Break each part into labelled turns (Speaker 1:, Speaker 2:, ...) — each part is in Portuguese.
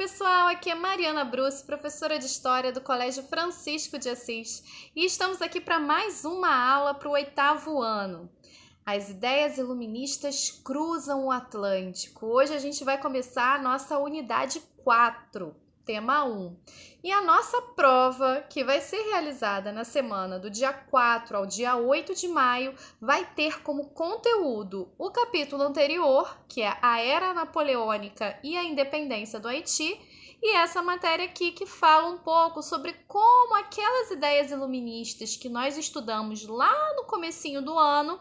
Speaker 1: pessoal, aqui é Mariana Bruce, professora de História do Colégio Francisco de Assis, e estamos aqui para mais uma aula para o 8º ano. As ideias iluministas cruzam o Atlântico. Hoje a gente vai começar a nossa unidade 4, tema 1. E a nossa prova, que vai ser realizada na semana do dia 4 ao dia 8 de maio, vai ter como conteúdo o capítulo anterior, que é a Era Napoleônica e a Independência do Haiti, e essa matéria aqui que fala um pouco sobre como aquelas ideias iluministas que nós estudamos lá no comecinho do ano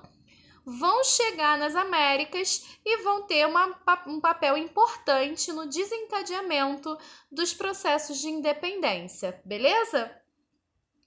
Speaker 1: vão chegar nas Américas e vão ter um papel importante no desencadeamento dos processos de independência, beleza?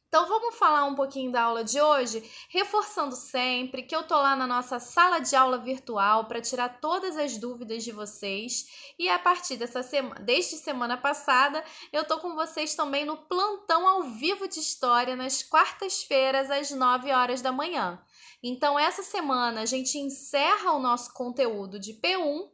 Speaker 1: Então vamos falar um pouquinho da aula de hoje, reforçando sempre que eu tô lá na nossa sala de aula virtual para tirar todas as dúvidas de vocês, e a partir dessa semana, desde semana passada, eu tô com vocês também no plantão ao vivo de história nas quartas-feiras às 9 horas da manhã. Então essa semana a gente encerra o nosso conteúdo de P1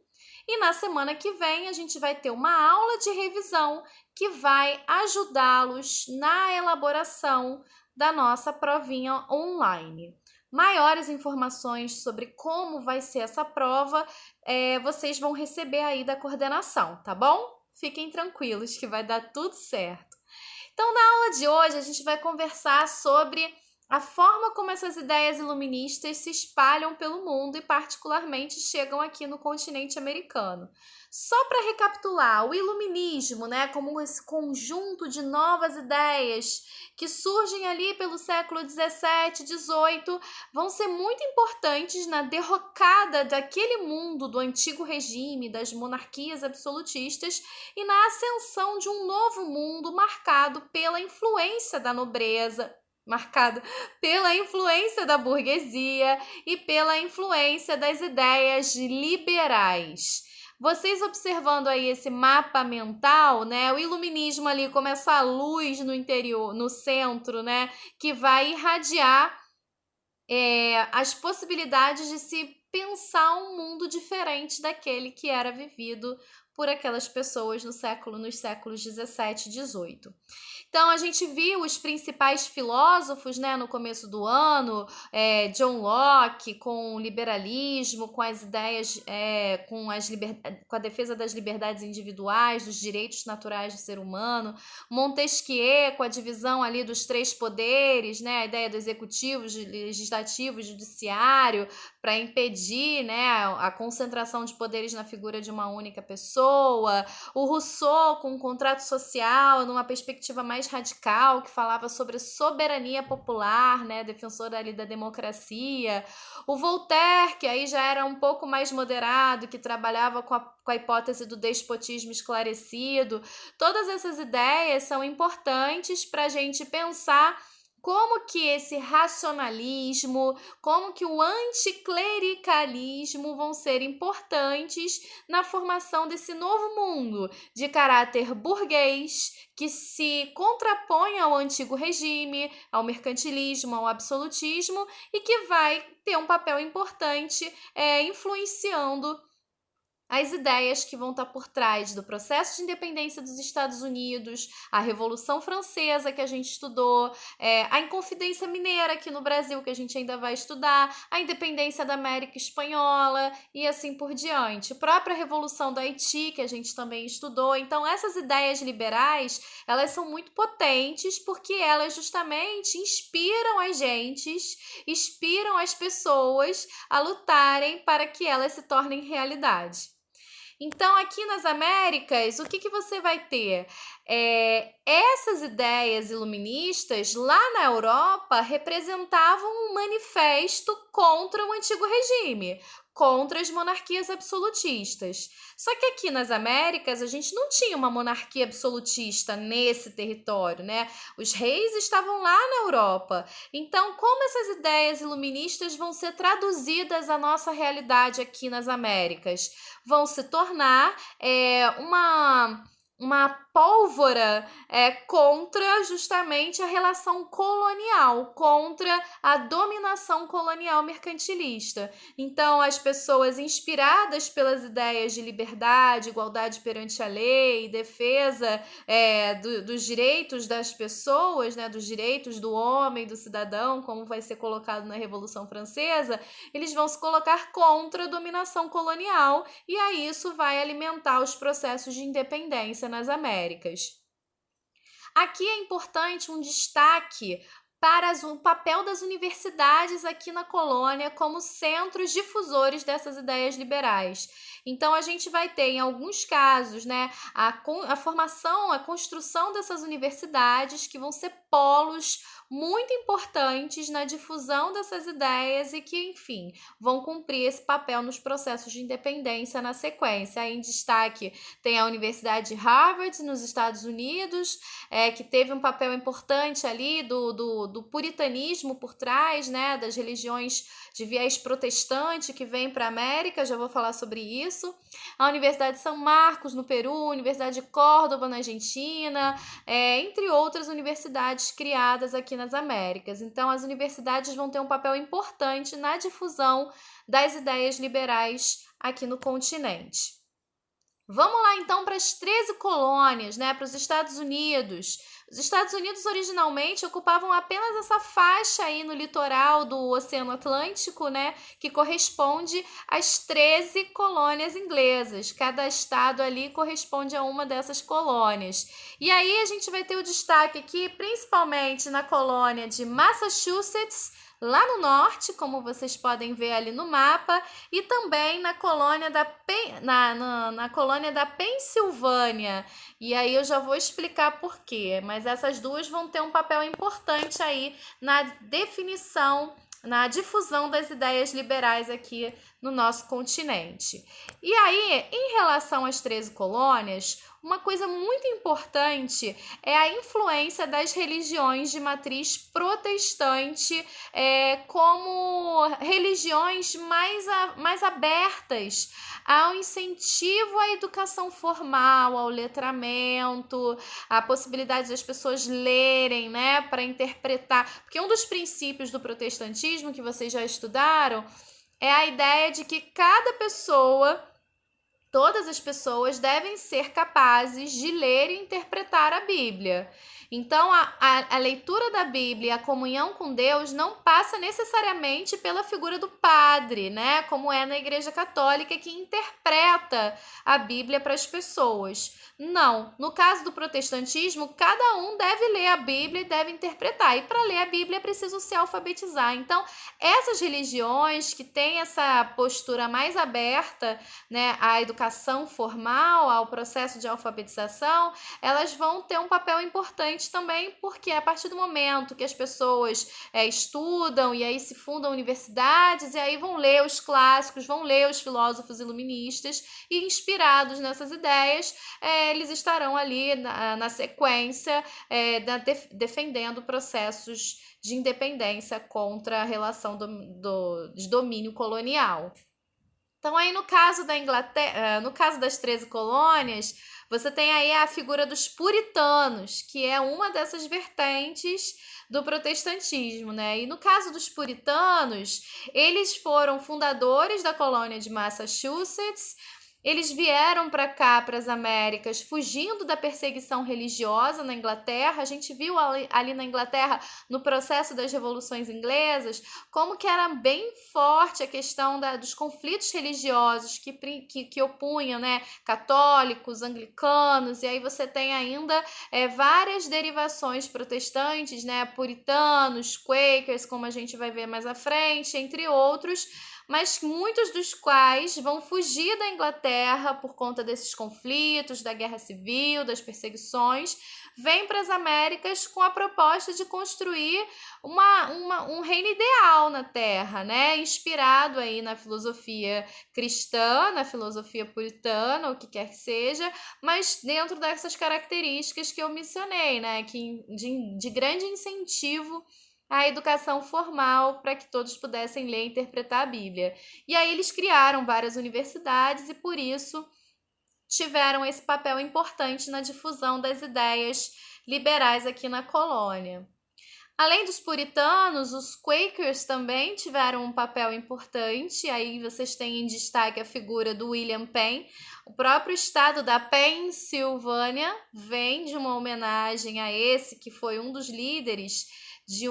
Speaker 1: e na semana que vem a gente vai ter uma aula de revisão que vai ajudá-los na elaboração da nossa provinha online. Maiores informações sobre como vai ser essa prova, vocês vão receber aí da coordenação, tá bom? Fiquem tranquilos que vai dar tudo certo. Então, na aula de hoje, a gente vai conversar sobre a forma como essas ideias iluministas se espalham pelo mundo e particularmente chegam aqui no continente americano. Só para recapitular, o iluminismo, como esse conjunto de novas ideias que surgem ali pelo século 17, 18, vão ser muito importantes na derrocada daquele mundo do antigo regime, das monarquias absolutistas e na ascensão de um novo mundo marcado pela influência da nobreza, marcado pela influência da burguesia e pela influência das ideias liberais. Vocês observando aí esse mapa mental, o iluminismo ali como essa luz no interior, no centro, que vai irradiar as possibilidades de se pensar um mundo diferente daquele que era vivido por aquelas pessoas nos séculos 17 e 18. Então, a gente viu os principais filósofos, no começo do ano, John Locke, com o liberalismo, com as ideias, com a defesa das liberdades individuais, dos direitos naturais do ser humano, Montesquieu, com a divisão ali dos 3 poderes, a ideia do executivo, legislativo e judiciário, para impedir a concentração de poderes na figura de uma única pessoa, o Rousseau com o contrato social, numa perspectiva mais radical, que falava sobre soberania popular, defensor ali da democracia, o Voltaire, que aí já era um pouco mais moderado, que trabalhava com a hipótese do despotismo esclarecido. Todas essas ideias são importantes para a gente pensar como que esse racionalismo, como que o anticlericalismo vão ser importantes na formação desse novo mundo de caráter burguês que se contrapõe ao antigo regime, ao mercantilismo, ao absolutismo e que vai ter um papel importante influenciando as ideias que vão estar por trás do processo de independência dos Estados Unidos, a Revolução Francesa que a gente estudou, a Inconfidência Mineira aqui no Brasil que a gente ainda vai estudar, a independência da América Espanhola e assim por diante. A própria Revolução do Haiti que a gente também estudou. Então, essas ideias liberais, elas são muito potentes porque elas justamente inspiram as pessoas a lutarem para que elas se tornem realidade. Então, aqui nas Américas, o que você vai ter? Essas ideias iluministas, lá na Europa, representavam um manifesto contra o antigo regime, contra as monarquias absolutistas. Só que aqui nas Américas, a gente não tinha uma monarquia absolutista nesse território, Os reis estavam lá na Europa. Então, como essas ideias iluministas vão ser traduzidas à nossa realidade aqui nas Américas? Vão se tornar uma pólvora contra justamente a relação colonial, contra a dominação colonial mercantilista. Então, as pessoas inspiradas pelas ideias de liberdade, igualdade perante a lei, defesa dos direitos das pessoas, né, dos direitos do homem, do cidadão, como vai ser colocado na Revolução Francesa, eles vão se colocar contra a dominação colonial e aí isso vai alimentar os processos de independência nas Américas. Aqui é importante um destaque para o papel das universidades aqui na colônia como centros difusores dessas ideias liberais. Então, a gente vai ter, em alguns casos, né, a formação, a construção dessas universidades que vão ser polos muito importantes na difusão dessas ideias e que, enfim, vão cumprir esse papel nos processos de independência na sequência. Aí, em destaque, tem a Universidade de Harvard, nos Estados Unidos, que teve um papel importante ali do puritanismo por trás, né, das religiões de viés protestante que vem para a América, já vou falar sobre isso. A Universidade de São Marcos, no Peru, a Universidade de Córdoba, na Argentina, entre outras universidades criadas aqui nas Américas. Então, as universidades vão ter um papel importante na difusão das ideias liberais aqui no continente. Vamos lá, então, para as 13 colônias, né, para os Estados Unidos. Os Estados Unidos originalmente ocupavam apenas essa faixa aí no litoral do Oceano Atlântico, né, que corresponde às 13 colônias inglesas. Cada estado ali corresponde a uma dessas colônias. E aí a gente vai ter o destaque aqui, principalmente na colônia de Massachusetts, lá no norte, como vocês podem ver ali no mapa, e também na colônia na colônia da Pensilvânia. E aí eu já vou explicar por quê, mas essas duas vão ter um papel importante aí na definição, na difusão das ideias liberais aqui no nosso continente. E aí, em relação às 13 colônias, uma coisa muito importante é a influência das religiões de matriz protestante como religiões mais abertas ao incentivo à educação formal, ao letramento, a possibilidade das pessoas lerem, né, para interpretar. Porque um dos princípios do protestantismo que vocês já estudaram é a ideia de que todas as pessoas devem ser capazes de ler e interpretar a Bíblia. Então, a leitura da Bíblia, a comunhão com Deus, não passa necessariamente pela figura do padre, né? Como é na Igreja Católica, que interpreta a Bíblia para as pessoas. Não. No caso do protestantismo, cada um deve ler a Bíblia e deve interpretar. E para ler a Bíblia é preciso se alfabetizar. Então, essas religiões que têm essa postura mais aberta, né, à educação formal, ao processo de alfabetização, elas vão ter um papel importante também, porque a partir do momento que as pessoas estudam e aí se fundam universidades e aí vão ler os clássicos, vão ler os filósofos iluministas e inspirados nessas ideias, eles estarão ali na sequência defendendo processos de independência contra a relação de domínio colonial. Então, aí no caso da Inglaterra, no caso das 13 colônias, você tem aí a figura dos puritanos, que é uma dessas vertentes do protestantismo, né? E no caso dos puritanos, eles foram fundadores da colônia de Massachusetts. Eles vieram para cá, para as Américas, fugindo da perseguição religiosa na Inglaterra. A gente viu ali na Inglaterra, no processo das revoluções inglesas, como que era bem forte a questão dos conflitos religiosos que opunham, né, católicos, anglicanos, e aí você tem ainda várias derivações protestantes, né, puritanos, quakers, como a gente vai ver mais à frente, entre outros, mas muitos dos quais vão fugir da Inglaterra por conta desses conflitos, da guerra civil, das perseguições, vêm para as Américas com a proposta de construir um reino ideal na Terra, né? Inspirado aí na filosofia cristã, na filosofia puritana, o que quer que seja, mas dentro dessas características que eu mencionei, né? De grande incentivo a educação formal para que todos pudessem ler e interpretar a Bíblia. E aí eles criaram várias universidades e por isso tiveram esse papel importante na difusão das ideias liberais aqui na colônia. Além dos puritanos, os Quakers também tiveram um papel importante. Aí vocês têm em destaque a figura do William Penn. O próprio estado da Pensilvânia vem de uma homenagem a esse, que foi um dos líderes de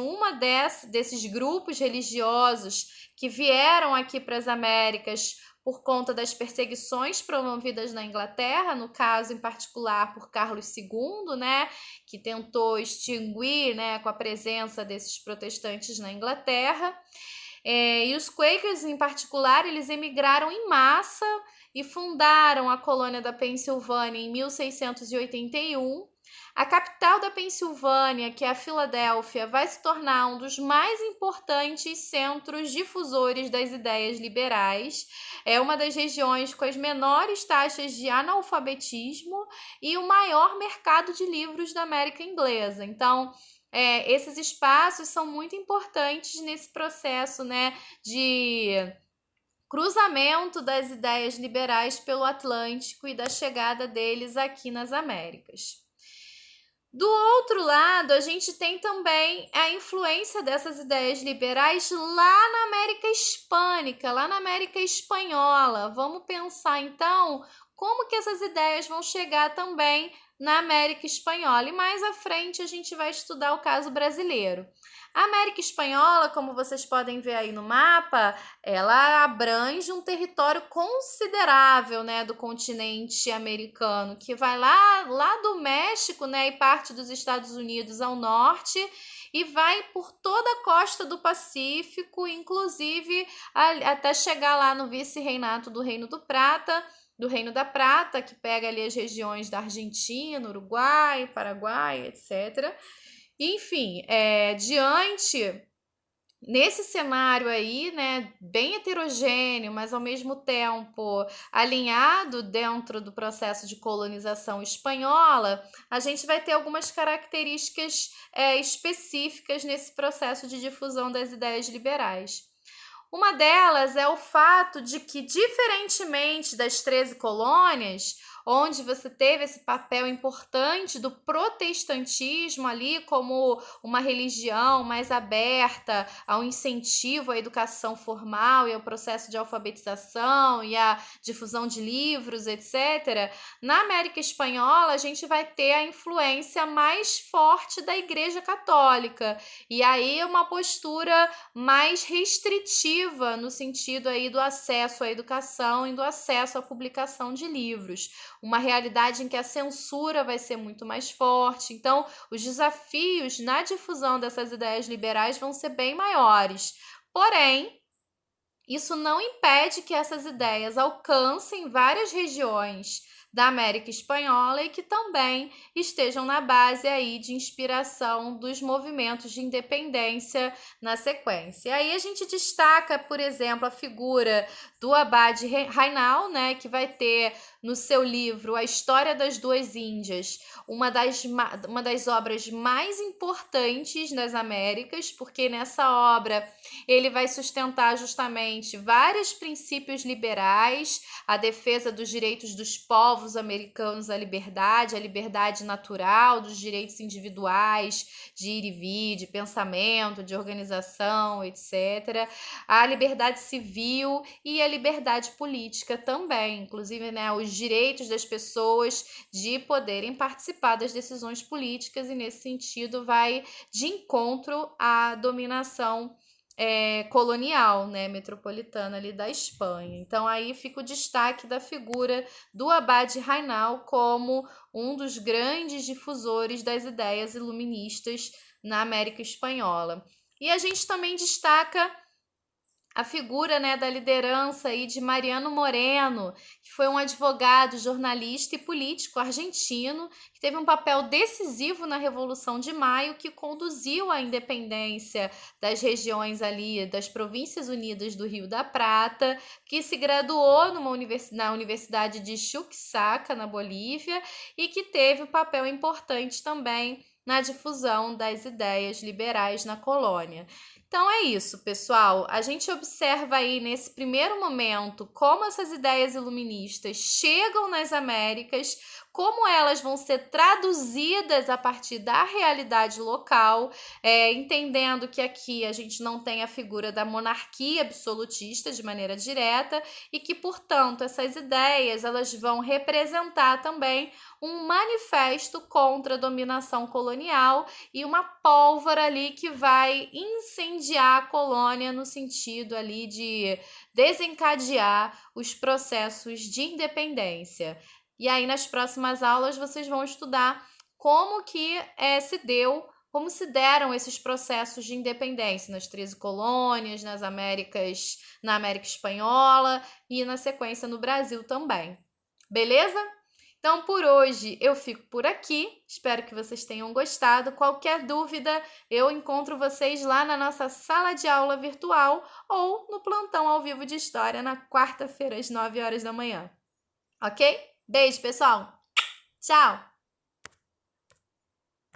Speaker 1: desses grupos religiosos que vieram aqui para as Américas por conta das perseguições promovidas na Inglaterra, no caso em particular por Carlos II, né, que tentou extinguir, né, com a presença desses protestantes na Inglaterra. E os Quakers, em particular, eles emigraram em massa e fundaram a colônia da Pensilvânia em 1681. A capital da Pensilvânia, que é a Filadélfia, vai se tornar um dos mais importantes centros difusores das ideias liberais. É uma das regiões com as menores taxas de analfabetismo e o maior mercado de livros da América Inglesa. Então, esses espaços são muito importantes nesse processo, né, de cruzamento das ideias liberais pelo Atlântico e da chegada deles aqui nas Américas. Do outro lado, a gente tem também a influência dessas ideias liberais lá na América Hispânica, lá na América Espanhola. Vamos pensar, então, como que essas ideias vão chegar também na América Espanhola. E mais à frente a gente vai estudar o caso brasileiro. A América Espanhola, como vocês podem ver aí no mapa, ela abrange um território considerável, né, do continente americano, que vai lá do México, né, e parte dos Estados Unidos ao norte, e vai por toda a costa do Pacífico, inclusive até chegar lá no vice-reinato do Reino da Prata, que pega ali as regiões da Argentina, Uruguai, Paraguai, etc. Enfim, nesse cenário aí, né, bem heterogêneo, mas ao mesmo tempo alinhado dentro do processo de colonização espanhola, a gente vai ter algumas características específicas nesse processo de difusão das ideias liberais. Uma delas é o fato de que, diferentemente das 13 colônias, onde você teve esse papel importante do protestantismo ali como uma religião mais aberta ao incentivo à educação formal e ao processo de alfabetização e à difusão de livros, etc. Na América Espanhola, a gente vai ter a influência mais forte da Igreja Católica, e aí uma postura mais restritiva no sentido aí do acesso à educação e do acesso à publicação de livros. Uma realidade em que a censura vai ser muito mais forte. Então, os desafios na difusão dessas ideias liberais vão ser bem maiores. Porém, isso não impede que essas ideias alcancem várias regiões da América Espanhola e que também estejam na base aí de inspiração dos movimentos de independência na sequência. E aí a gente destaca, por exemplo, a figura do Abade Rainal, né, que vai ter no seu livro A História das Duas Índias, uma das obras mais importantes das Américas, porque nessa obra ele vai sustentar justamente vários princípios liberais, a defesa dos direitos dos povos americanos à liberdade, a liberdade natural, dos direitos individuais, de ir e vir, de pensamento, de organização, etc. A liberdade civil e a liberdade política também, inclusive, né, os direitos das pessoas de poderem participar das decisões políticas, e nesse sentido vai de encontro à dominação colonial, né, metropolitana ali da Espanha. Então aí fica o destaque da figura do Abade Rainal como um dos grandes difusores das ideias iluministas na América Espanhola. E a gente também destaca a figura, né, da liderança aí de Mariano Moreno, que foi um advogado, jornalista e político argentino, que teve um papel decisivo na Revolução de Maio, que conduziu à independência das regiões ali, das Províncias Unidas do Rio da Prata, que se graduou na Universidade de Chuquisaca, na Bolívia, e que teve um papel importante também na difusão das ideias liberais na colônia. Então é isso, pessoal. A gente observa aí nesse primeiro momento como essas ideias iluministas chegam nas Américas, como elas vão ser traduzidas a partir da realidade local, entendendo que aqui a gente não tem a figura da monarquia absolutista de maneira direta e que, portanto, essas ideias elas vão representar também um manifesto contra a dominação colonial e uma pólvora ali que vai incendiar a colônia no sentido ali de desencadear os processos de independência. E aí, nas próximas aulas, vocês vão estudar como que como se deram esses processos de independência nas 13 colônias, na América Espanhola e na sequência no Brasil também. Beleza? Então, por hoje eu fico por aqui. Espero que vocês tenham gostado. Qualquer dúvida, eu encontro vocês lá na nossa sala de aula virtual ou no plantão ao vivo de história na quarta-feira às 9 horas da manhã. Ok? Beijo, pessoal! Tchau!